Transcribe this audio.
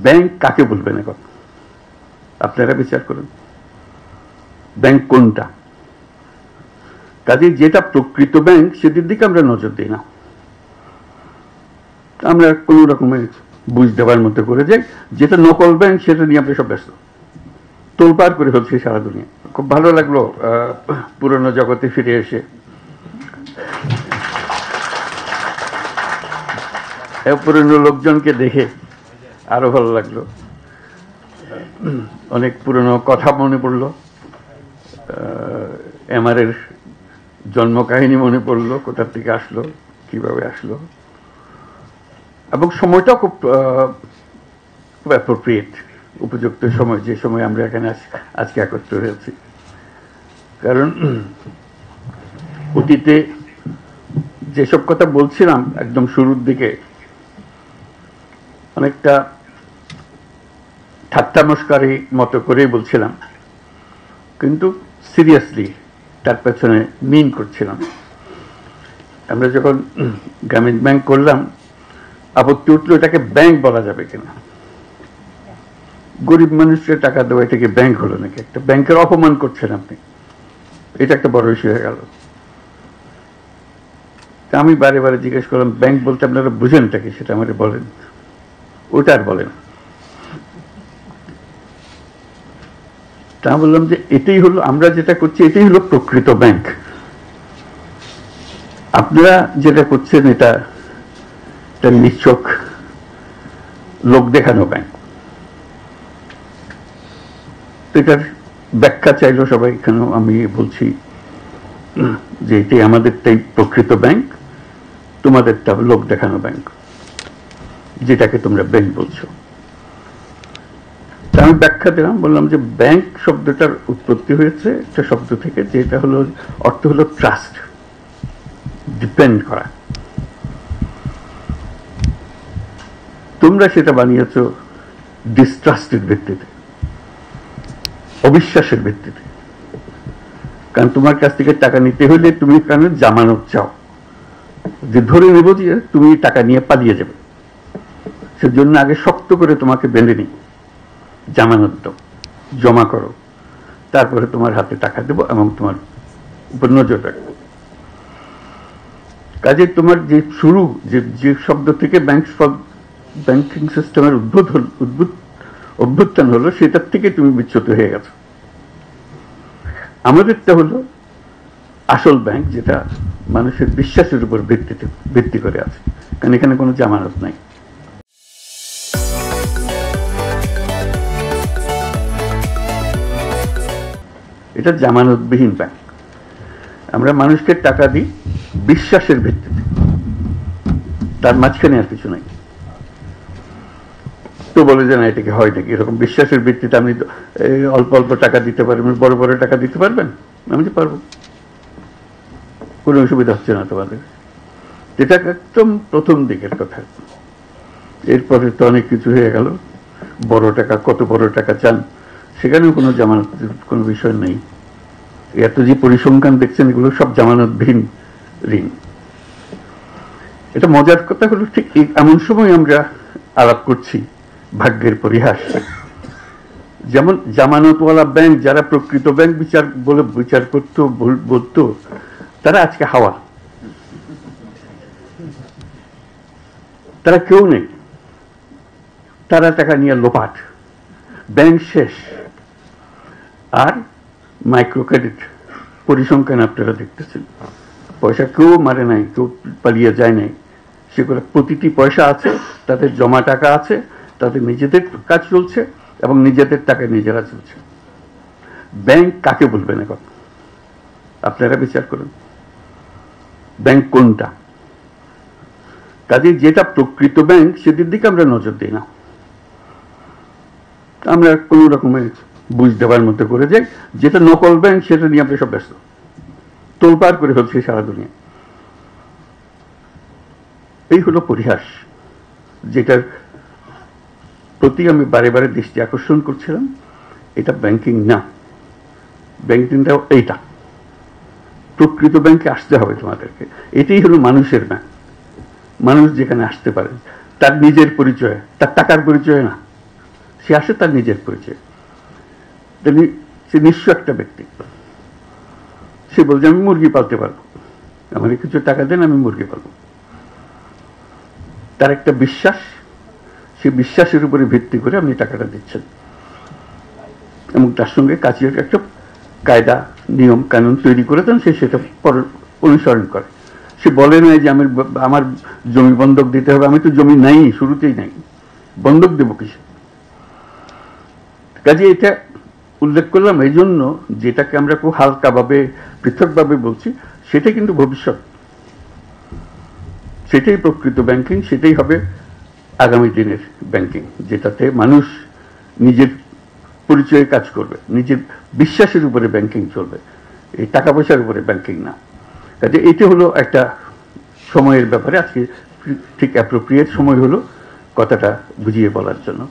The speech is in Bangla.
ব্যাংক কাকে বলবেন এখন আপনারা বিচার করুন, ব্যাংক কোনটা? কাজে যেটা প্রকৃত ব্যাংক সেটির দিকে আমরা নজর দিই না, আমরা কোন রকমের বুঝ দেওয়ার মতো করে যাই। যেটা নকল ব্যাংক সেটা নিয়ে আমরা সব ব্যস্ত, তোলপাড় করে ফেলছি সারা দুনিয়া। খুব ভালো লাগলো পুরনো জগতে ফিরে এসে। পুরনো লোকজনকে দেখে আরো ভালো লাগলো, অনেক পুরনো কথা মনে পড়লো, এমআরের জন্ম কাহিনী মনে পড়লো, কোথা থেকে আসলো, কিভাবে আসলো, এবং সময়টাও খুব অ্যাপ্রোপ্রিয়েট, উপযুক্ত সময়, যে সময় আমরা এখানে আজকে একত্র হয়েছি। কারণ অতীতে যেসব কথা বলছিলাম একদম শুরুর দিকে অনেকটা ঠাট্টামস্কারি মতো করেই বলছিলাম, কিন্তু সিরিয়াসলি তার পেছনে মিন করছিলাম। আমরা যখন গ্রামীণ ব্যাংক করলাম, আপত্তি উঠলো এটাকে ব্যাংক বলা যাবে কিনা, গরিব মানুষকে টাকা দেওয়া এটাকে ব্যাংক হলো নাকি, একটা ব্যাংকের অপমান করছেন আপনি, এটা একটা বড় ইস্যু হয়ে গেল। তা আমি বারে বারে জিজ্ঞেস করলাম, ব্যাংক বলতে আপনারা বুঝেনটা কি সেটা আমাকে বলেন। ওটা আর বলেন। তা বললাম যে এটাই হলো, আমরা যেটা করছি এটাই হলো প্রকৃত ব্যাংক, আপনারা যেটা করছেন এটা নিছক লোক দেখানো ব্যাংক। এটার ব্যাখ্যা চাইলো সবাই, এখানেও আমি বলছি যে এটাই আমাদেরটাই প্রকৃত ব্যাংক, তোমাদেরটা লোক দেখানো ব্যাংক, যেটাকে তোমরা ব্যাংক বলছো। আমি ব্যাখ্যা দিলাম, বললাম যে ব্যাংক শব্দটার উৎপত্তি হয়েছে একটা শব্দ থেকে, যেটা হলো অর্থ হলো ট্রাস্ট, ডিপেন্ড করা। তোমরা সেটা বানিয়েছ ডিস্ট্রাস্টের ভিত্তিতে, অবিশ্বাসের ভিত্তিতে। কারণ তোমার কাছ থেকে টাকা নিতে হলে তুমি কারণে জামানত চাও, যে ধরে নেব যে তুমি টাকা নিয়ে পালিয়ে যাবে, সেজন্য আগে শক্ত করে তোমাকে বেঁধে নিই, জামানত দাও, জমা করো, তারপরে তোমার হাতে টাকা দেব এবং তোমার উপর নজর রাখবো। কাজে তোমার যে শুরু, যে শব্দ থেকে ব্যাংকিং সিস্টেমের অভ্যুত্থান হলো, সেটার থেকে তুমি বিচ্যুত হয়ে গেছো। আমাদেরটা হলো আসল ব্যাংক, যেটা মানুষের বিশ্বাসের উপর ভিত্তি করে আছে, কারণ এখানে কোনো জামানত নাই। এটা জামানতবিহীন ব্যাংক। আমরা মানুষকে টাকা দিই বিশ্বাসের ভিত্তিতে, তার মাঝখানে আর কিছু নাই। তো বলে যে না, এটাকে হয় নাকি এরকম বিশ্বাসের ভিত্তিতে আমি অল্প অল্প টাকা দিতে পারবেন, বড় বড় টাকা দিতে পারবেন? আমি যে পারবো, কোনো অসুবিধা হচ্ছে না তোমাদের। এটা একদম প্রথম দিকের কথা। এরপরে তো অনেক কিছু হয়ে গেল, বড় টাকা, কত বড় টাকা চান, সেখানেও কোনো জামানতের কোনো বিষয় নেই। এত যে পরিসংখ্যান দেখছেন, এগুলো সব জামানতবিহীন ঋণ। এটা মজার কথা হলো, ঠিক এমন সময় আমরা আলাপ করছি ভাগ্যের পরিহাস। যেমন জামানতওয়ালা ব্যাংক, যারা প্রকৃত ব্যাংক বিচার করতো, বলতো, তারা আজকে হাওয়া, তারা কেউ নেই, তারা টাকা নিয়ে লোপাট, ব্যাংক শেষ। আর মাইক্রো ক্রেডিট পরিসংখ্যান আপনারা দেখতেছেন, পয়সা কেউ মারে নাই, কেউ পালিয়ে যায় নাই, সেগুলো প্রতিটি পয়সা আছে, তাদের জমা টাকা আছে, তাদের নিজেদের কাজ চলছে এবং নিজেদের টাকা নিজেরা চলছে। ব্যাংক কাকে বলবেন এখন আপনারা বিচার করুন, ব্যাংক কোনটা? কাজে যেটা প্রকৃত ব্যাংক সেটির দিকে আমরা নজর দিই না, আমরা কোন রকমের বুঝ দেওয়ার মতো করে যাই। যেটা নকল ব্যাংক সেটা নিয়ে আমরা সব ব্যস্ত, তোলপাড় করে ফেলছি সারা দুনিয়া। এই হলো পরিহাস, যেটার প্রতি আমি বারে বারে দৃষ্টি আকর্ষণ করছিলাম। এটা ব্যাংকিং না, ব্যাংকিংটা এইটা, প্রকৃত ব্যাংকে আসতে হবে তোমাদেরকে। এটাই হলো মানুষের ব্যাংক। মানুষ যেখানে আসতে পারে, তার নিজের পরিচয়, তার টাকার পরিচয় না, সে আসে তার নিজের পরিচয়, তেমনি সে নিঃস্ব একটা ব্যক্তি, সে বলছে আমি মুরগি পালতে পারবো, আমাকে কিছু টাকা দেন আমি মুরগি পালবো। তার একটা বিশ্বাস, সে বিশ্বাসের উপরে ভিত্তি করে আপনি টাকাটা দিচ্ছেন, এবং তার সঙ্গে কাজের একটা কায়দা নিয়ম কানুন তৈরি করে দেন, সে সেটা অনুসরণ করে। সে বলে না যে আমার জমি বন্ধক দিতে হবে, আমি তো জমি নাই, শুরুতেই নাই, বন্ধক দেব কিসে। কাজে এটা উল্লেখ করলাম এই জন্য, যেটাকে আমরা খুব হালকাভাবে পৃথকভাবে বলছি, সেটা কিন্তু ভবিষ্যৎ, সেটাই প্রকৃত ব্যাংকিং, সেটাই হবে আগামী দিনের ব্যাংকিং, যেটাতে মানুষ নিজের পরিচয়ে কাজ করবে, নিজের বিশ্বাসের উপরে ব্যাংকিং চলবে, এই টাকা পয়সার উপরে ব্যাংকিং না। কাজে এটা হলো একটা সময়ের ব্যাপারে, আজকে ঠিক অ্যাপ্রোপ্রিয়েট সময় হলো কথাটা বুঝিয়ে বলার জন্য।